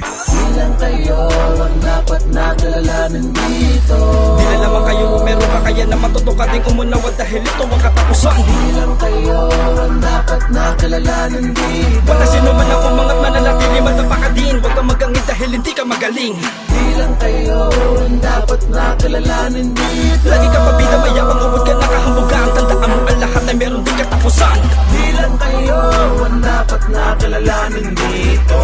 Bilang kayo ang dapat na kilalanin dito. Di na naman kayo meron kakayan na matutuka ding umunawa dahil ito ang katapusan. Bilang kayo ang dapat na kilalanin dito. Wala sino man ang umangat mananatili matapakadin. Huwag kang magangit dahil hindi ka magaling. Bilang kayo ang dapat na kilalanin dito. Lagi ka pabida mayabang umod ka nakahambuga. Ang tandaan mo ang lahat ay meron din katapusan. Bilang kayo ang dapat na kilalanin dito.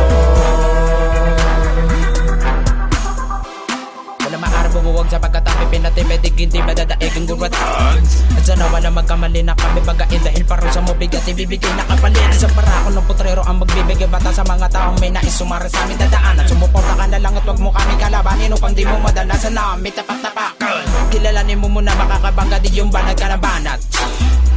Wala maaari bumuwag sapagkat ang pinatimidig hindi madadaig ang guratan. At sana wala magkamali na kami bagain dahil parusa mo bigat ibibigay na kapalit. Isang para ako ng putrero ang magbibigay bata sa mga taong may nais sumara sa aming dadaan. At sumuporta ka na lang at wag mo kami kalabanin upang di mo madalasan na may tapak-tapakan. Kilalanin mo muna makakabangga di yung banat ka na banat.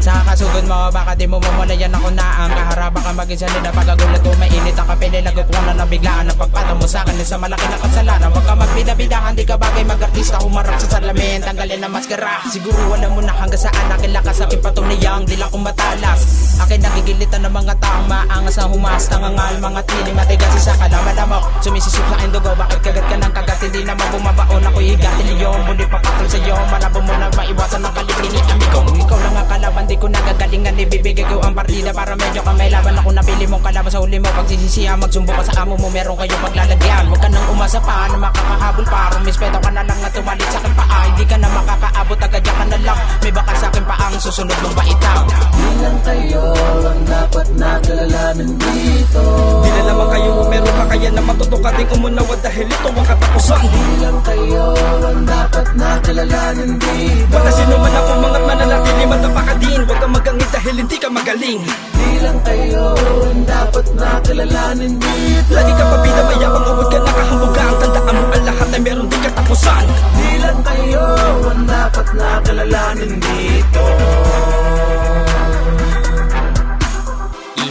Sa kasugod mo baka di mo mamalayan ako na ang kaharaba ka mag-isa nila pagagulat ko mainit ang kapili lagot ko na nabiglaan ang pagpata mo sa akin sa malaki na kasalanan. Huwag ka magbida-bidahan di ka bagay mag-artista humarap sa salamin tanggalin ang maskara. Siguro wala mo na hanggang saan akin lakas aking patunayang di lang kong matalas. Akin nagigilitan ng mga taong maangas na humas tangangal mga tili matigas sa kalaman mo sumisisip sa aking dugo bakit kagat ka ng kagat hindi naman bumabaon ako'y higatil yung muli papatol sa'yo malabo mo na maiwasan ng kalipin ni amigong ikaw lang ang kalaban di ko nagagalingan ibibigay ko ang partida para medyo ka may laban ako napili mong kalaban sa huli mo pagsisisihan magsumbo ka sa amo mo meron kayo paglalagyan huwag ka nang umasa pa na makakahabol pa rumispeto ka na lang at tumalit sa akin paa hindi ka na makakaabot agadya ka na lang may baka sa akin pa ang susunod mong baitaw. Bilang kayo ang dapat na kilalanin dito. Di na naman kayo meron kakayan na matutuka ding umunawa dahil ito ang katapusan. Bilang kayo ang dapat na kilalanin dito. Wala sino man ang umangat mananatili matapakadin. Huwag kang magangit dahil hindi ka magaling. Bilang kayo ang dapat na kilalanin dito. Lagi ka pabida mayabang umod ka nakahambuga. Ang tandaan mo ang lahat ay meron din katapusan. Bilang kayo ang dapat na kilalanin dito.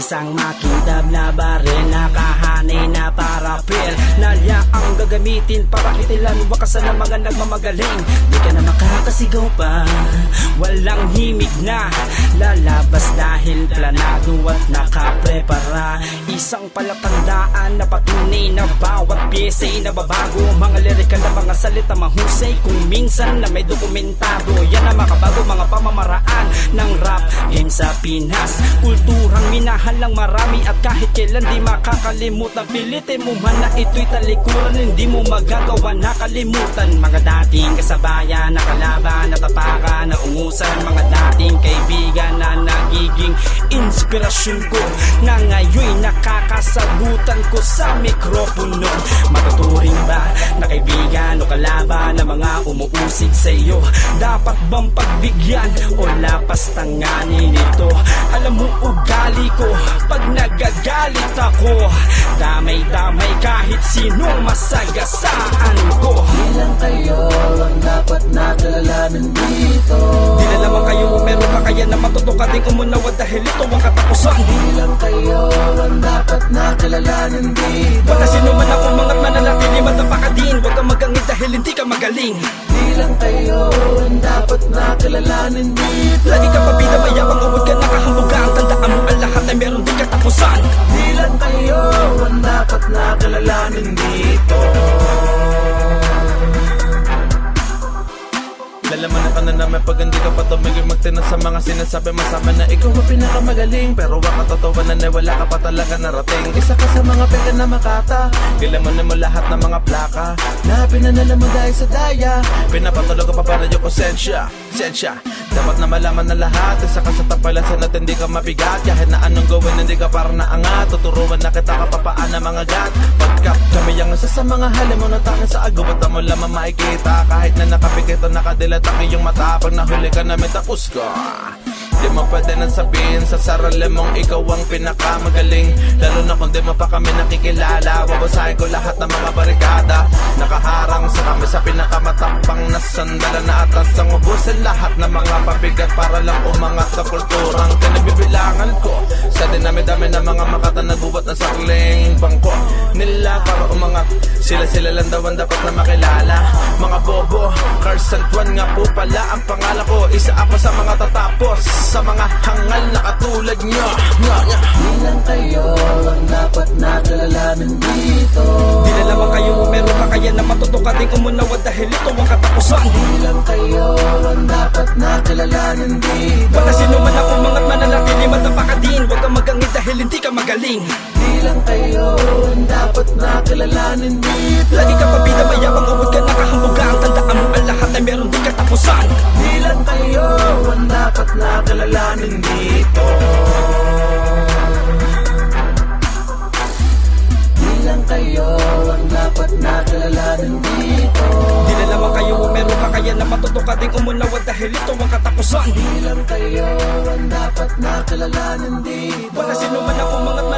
Isang makintab na baril nakahanay na parapil Nalya ang gagamitin para kitilan wakasan ng mga nagmamagaling. Di ka na makakasigaw pa, walang himig na lalabas dahil planado at nakaprepara. Isang palatandaan na patunay na bawat piyesa ay nababago. Mga lirikal na mga salita mahusay kung minsan na may dokumentado. Yan ang makabago mga pamamaraan ng rap game sa Pinas. Kulturang minahal lang marami at kahit kailan di makakalimutan. Pilitin mo man na ito'y talikuran, hindi mo magagawa nakalimutan. Mga dating kasabayan, nakalaban, natapakan, naungusan. Mga dating kaibigan na nagiging inspirasyon ko, na ngayon'y nakakasagutan ko sa mikropono. Matuturing ba na kaibigan o kalaban na mga umuusig sa iyo? Dapat bang pagbigyan o lapas tanganin ito? Alam mo ugali ko pag nagagalit ako, damay-damay kahit sinong masagasaan ko. Bilang kayo ang dapat na kilalanin dito. Di na naman kayo meron kakayan na matutuka ding umunawa dahil ito ang katapusan. Bilang kayo ang dapat na kilalanin dito. Wala sino man ang umangat mananatili matapakadin. Huwag kang magangit dahil hindi ka magaling. Bilang kayo ang dapat na kilalanin dito. Lagi ka pabida mayabang umod ka nakahambuga. Ang tandaan mo ang lahat ay meron din katapusan. Bilang kayo ang dapat na kilalanin dito. Lalaman ka na naman pag hindi ka pa tumigil magtinan sa mga sinasabi masama na ikaw ang pinakamagaling. Pero wag katotohanan na wala ka pa talaga narating. Isa ka sa mga peka na makata, kilaman mo lahat ng mga plaka na pinanala mo dahil sa daya. Pinapatulog ka pa para yung konsensya. Dapat na malaman na lahat. Isa ka sa tapalansan at hindi ka mabigat. Kahit na anong gawin hindi ka parang naangat. Tuturuan na kita kapapaan ng mga gat. Pagkap kami ang isa sa mga halim mo na tangin sa agawat mo lamang makikita. Kahit na nakapikit o nakadilat ang iyong mata, pag nahuli ka namin tapos ka. Di mo pwede nang sabihin sa sarili mong ikaw ang pinakamagaling. Lalo na kung di mo pa kami nakikilala. Wabasahin ko lahat ng mga barikada. Nakaharang sa kami sa pinakamatapang na sandala na atas ang ubusin lahat ng mga pabigat para lang umangat sa kulturang kinabibilangan ko. Sa dinami-dami ng mga makata nagbubat ng sakling bangko nila para umangat. Sila lang daw ang dapat na makilala. Mga bobo, Carson Juan nga po pala ang pangalan ko. Isa ako sa mga tatapos sa mga hangal na katulad nyo. Bilang kayo ang dapat na kilalanin dito. Di na kaya na matuto ka ding umunaw at dahil ito ang katapusan. Di lang kayo ang dapat na kilalanin dito. Wala sino man ang umangat mananatili matapakadin. Huwag kang magangit dahil hindi ka magaling. Di lang kayo ang dapat na kilalanin dito. Lagi ka pabida, mayabang awad ka nakahambuga. Ang tandaan mo ang lahat ay meron din katapusan. Di lang kayo ang dapat na kilalanin dito. Di lang kayo ang dapat na kilalanin dito. Di na lamang kayo meron ka kaya na matuto ka ding umunaw at dahil ito ang katapusan. Di lang kayo ang dapat na kilalanin dito. Wala sino man ang umangat